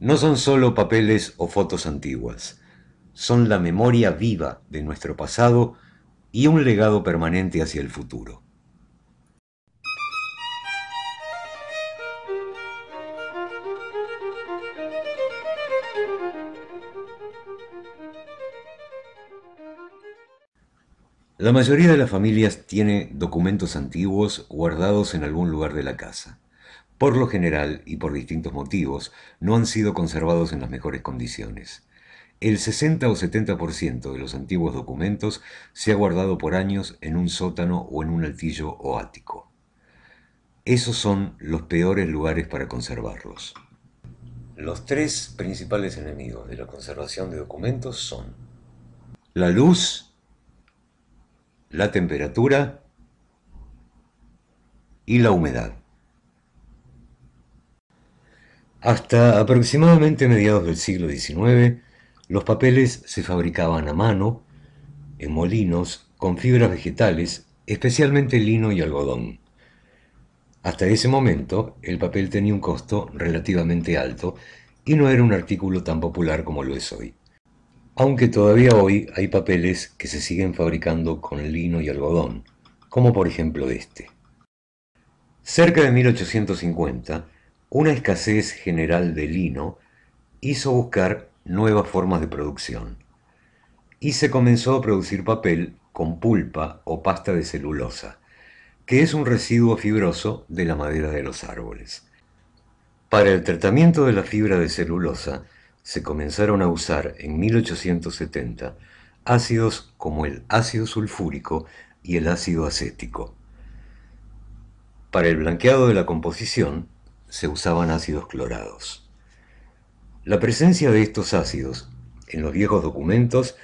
No son solo papeles o fotos antiguas, son la memoria viva de nuestro pasado y un legado permanente hacia el futuro. La mayoría de las familias tiene documentos antiguos guardados en algún lugar de la casa. Por lo general, y por distintos motivos, no han sido conservados en las mejores condiciones. El 60 o 70% de los antiguos documentos se ha guardado por años en un sótano o en un altillo o ático. Esos son los peores lugares para conservarlos. Los tres principales enemigos de la conservación de documentos son la luz, la temperatura y la humedad. Hasta aproximadamente mediados del siglo XIX, los papeles se fabricaban a mano, en molinos, con fibras vegetales, especialmente lino y algodón. Hasta ese momento, el papel tenía un costo relativamente alto y no era un artículo tan popular como lo es hoy. Aunque todavía hoy hay papeles que se siguen fabricando con lino y algodón, como por ejemplo este. Cerca de 1850, una escasez general de lino hizo buscar nuevas formas de producción y se comenzó a producir papel con pulpa o pasta de celulosa, que es un residuo fibroso de la madera de los árboles. Para el tratamiento de la fibra de celulosa se comenzaron a usar en 1870 ácidos como el ácido sulfúrico y el ácido acético. Para el blanqueado de la composición se usaban ácidos clorados. La presencia de estos ácidos en los viejos documentos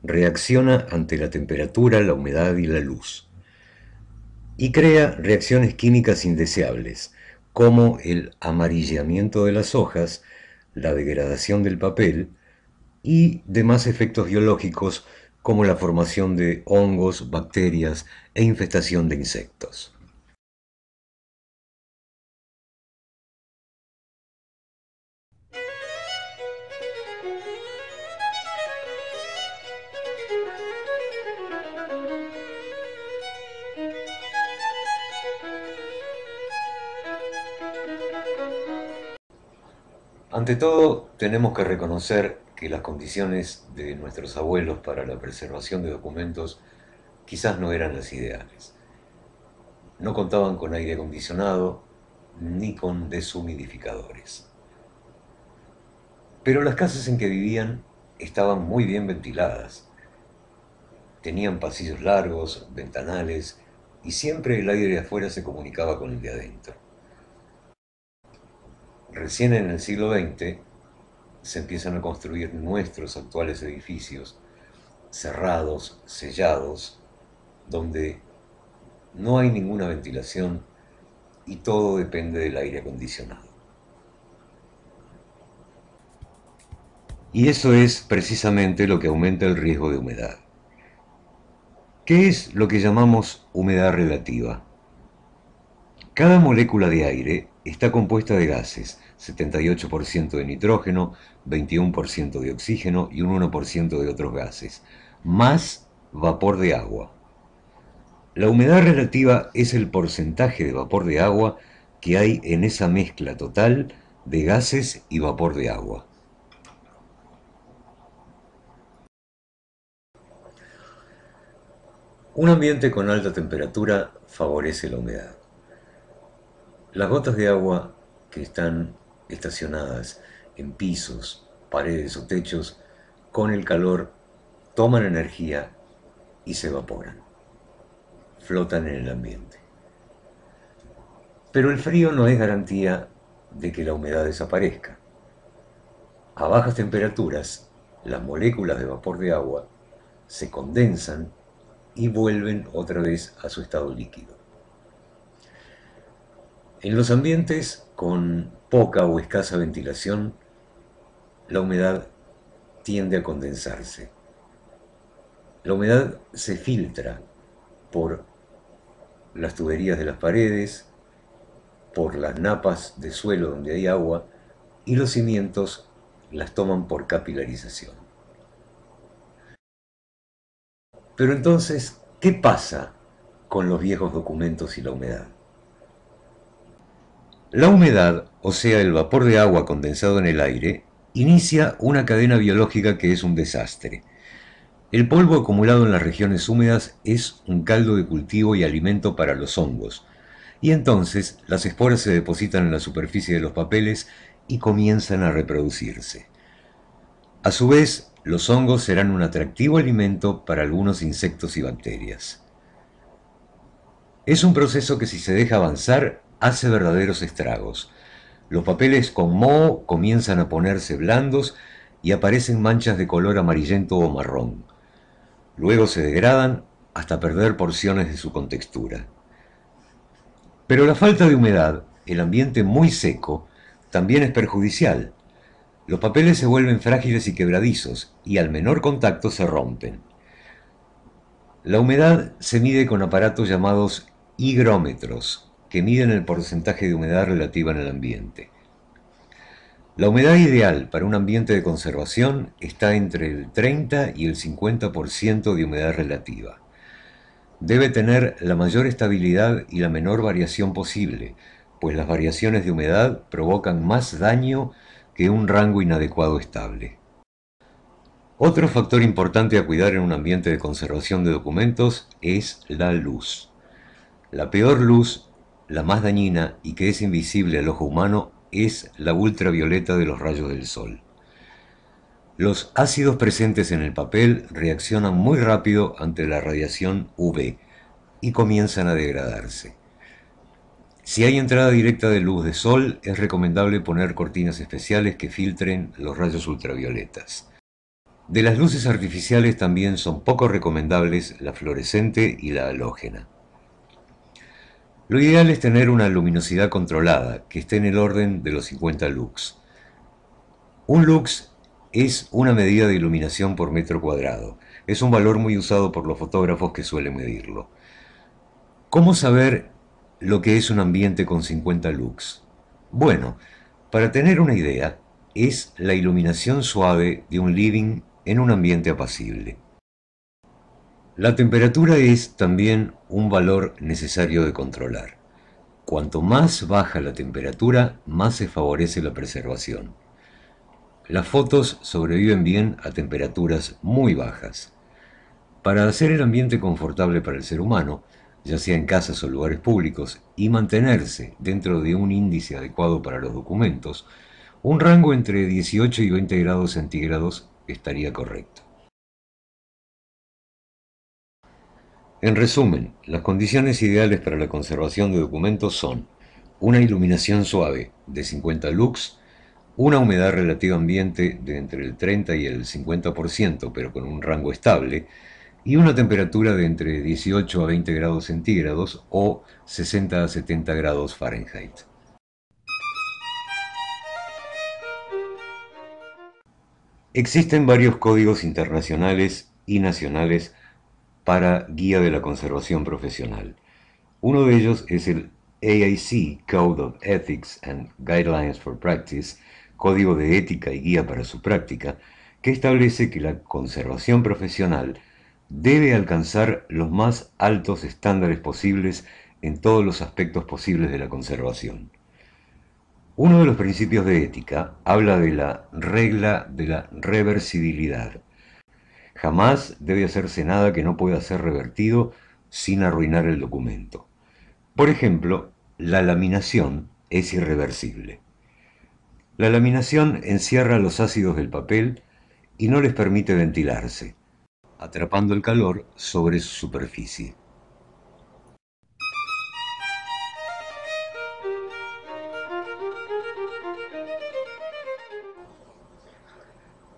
reacciona ante la temperatura, la humedad y la luz, y crea reacciones químicas indeseables, como el amarillamiento de las hojas, la degradación del papel y demás efectos biológicos como la formación de hongos, bacterias e infestación de insectos. Ante todo, tenemos que reconocer que las condiciones de nuestros abuelos para la preservación de documentos quizás no eran las ideales. No contaban con aire acondicionado ni con deshumidificadores. Pero las casas en que vivían estaban muy bien ventiladas. Tenían pasillos largos, ventanales, y siempre el aire de afuera se comunicaba con el de adentro. Recién en el siglo XX se empiezan a construir nuestros actuales edificios, cerrados, sellados, donde no hay ninguna ventilación y todo depende del aire acondicionado. Y eso es precisamente lo que aumenta el riesgo de humedad. ¿Qué es lo que llamamos humedad relativa? Cada molécula de aire está compuesta de gases, 78% de nitrógeno, 21% de oxígeno y un 1% de otros gases, más vapor de agua. La humedad relativa es el porcentaje de vapor de agua que hay en esa mezcla total de gases y vapor de agua. Un ambiente con alta temperatura favorece la humedad. Las gotas de agua que están estacionadas en pisos, paredes o techos, con el calor toman energía y se evaporan, flotan en el ambiente. Pero el frío no es garantía de que la humedad desaparezca. A bajas temperaturas, las moléculas de vapor de agua se condensan y vuelven otra vez a su estado líquido. En los ambientes con poca o escasa ventilación, la humedad tiende a condensarse. La humedad se filtra por las tuberías de las paredes, por las napas de suelo donde hay agua y los cimientos las toman por capilarización. Pero entonces, ¿qué pasa con los viejos documentos y la humedad? La humedad, o sea, el vapor de agua condensado en el aire, inicia una cadena biológica que es un desastre. El polvo acumulado en las regiones húmedas es un caldo de cultivo y alimento para los hongos, y entonces las esporas se depositan en la superficie de los papeles y comienzan a reproducirse. A su vez, los hongos serán un atractivo alimento para algunos insectos y bacterias. Es un proceso que, si se deja avanzar, hace verdaderos estragos. Los papeles con moho comienzan a ponerse blandos y aparecen manchas de color amarillento o marrón. Luego se degradan hasta perder porciones de su contextura. Pero la falta de humedad, el ambiente muy seco, también es perjudicial. Los papeles se vuelven frágiles y quebradizos, y al menor contacto se rompen. La humedad se mide con aparatos llamados higrómetros, que miden el porcentaje de humedad relativa en el ambiente. La humedad ideal para un ambiente de conservación está entre el 30 y el 50% de humedad relativa. Debe tener la mayor estabilidad y la menor variación posible, pues las variaciones de humedad provocan más daño que un rango inadecuado estable. Otro factor importante a cuidar en un ambiente de conservación de documentos es la luz. La peor luz, la más dañina y que es invisible al ojo humano, es la ultravioleta de los rayos del sol. Los ácidos presentes en el papel reaccionan muy rápido ante la radiación UV y comienzan a degradarse. Si hay entrada directa de luz de sol, es recomendable poner cortinas especiales que filtren los rayos ultravioletas. De las luces artificiales también son poco recomendables la fluorescente y la halógena. Lo ideal es tener una luminosidad controlada, que esté en el orden de los 50 lux. Un lux es una medida de iluminación por metro cuadrado. Es un valor muy usado por los fotógrafos que suelen medirlo. ¿Cómo saber lo que es un ambiente con 50 lux? Bueno, para tener una idea, es la iluminación suave de un living en un ambiente apacible. La temperatura es también un valor necesario de controlar. Cuanto más baja la temperatura, más se favorece la preservación. Las fotos sobreviven bien a temperaturas muy bajas. Para hacer el ambiente confortable para el ser humano, ya sea en casas o lugares públicos, y mantenerse dentro de un índice adecuado para los documentos, un rango entre 18 y 20 grados centígrados estaría correcto. En resumen, las condiciones ideales para la conservación de documentos son una iluminación suave de 50 lux, una humedad relativa ambiente de entre el 30 y el 50%, pero con un rango estable, y una temperatura de entre 18 a 20 grados centígrados o 60 a 70 grados Fahrenheit. Existen varios códigos internacionales y nacionales para guía de la conservación profesional. Uno de ellos es el AIC Code of Ethics and Guidelines for Practice, Código de Ética y Guía para su Práctica, que establece que la conservación profesional debe alcanzar los más altos estándares posibles en todos los aspectos posibles de la conservación. Uno de los principios de ética habla de la regla de la reversibilidad. Jamás debe hacerse nada que no pueda ser revertido sin arruinar el documento. Por ejemplo, la laminación es irreversible. La laminación encierra los ácidos del papel y no les permite ventilarse, atrapando el calor sobre su superficie.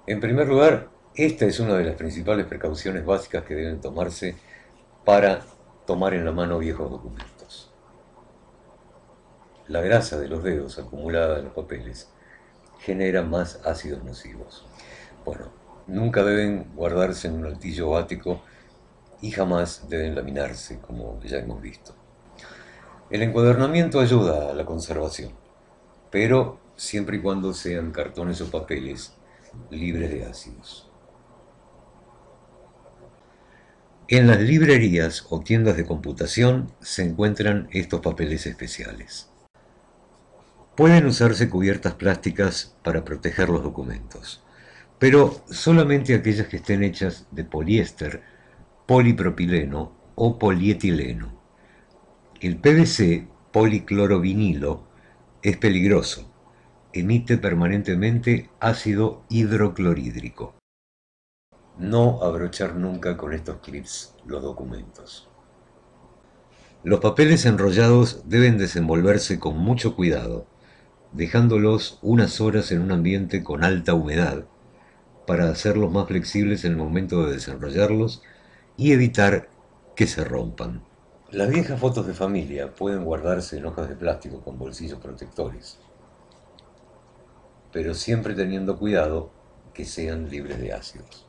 En primer lugar, esta es una de las principales precauciones básicas que deben tomarse para tomar en la mano viejos documentos. La grasa de los dedos acumulada en los papeles genera más ácidos nocivos. Bueno, nunca deben guardarse en un altillo ático y jamás deben laminarse, como ya hemos visto. El encuadernamiento ayuda a la conservación, pero siempre y cuando sean cartones o papeles libres de ácidos. En las librerías o tiendas de computación se encuentran estos papeles especiales. Pueden usarse cubiertas plásticas para proteger los documentos, pero solamente aquellas que estén hechas de poliéster, polipropileno o polietileno. El PVC, policlorovinilo, es peligroso. Emite permanentemente ácido hidroclorhídrico. No abrochar nunca con estos clips los documentos. Los papeles enrollados deben desenvolverse con mucho cuidado, dejándolos unas horas en un ambiente con alta humedad para hacerlos más flexibles en el momento de desenrollarlos y evitar que se rompan. Las viejas fotos de familia pueden guardarse en hojas de plástico con bolsillos protectores, pero siempre teniendo cuidado que sean libres de ácidos.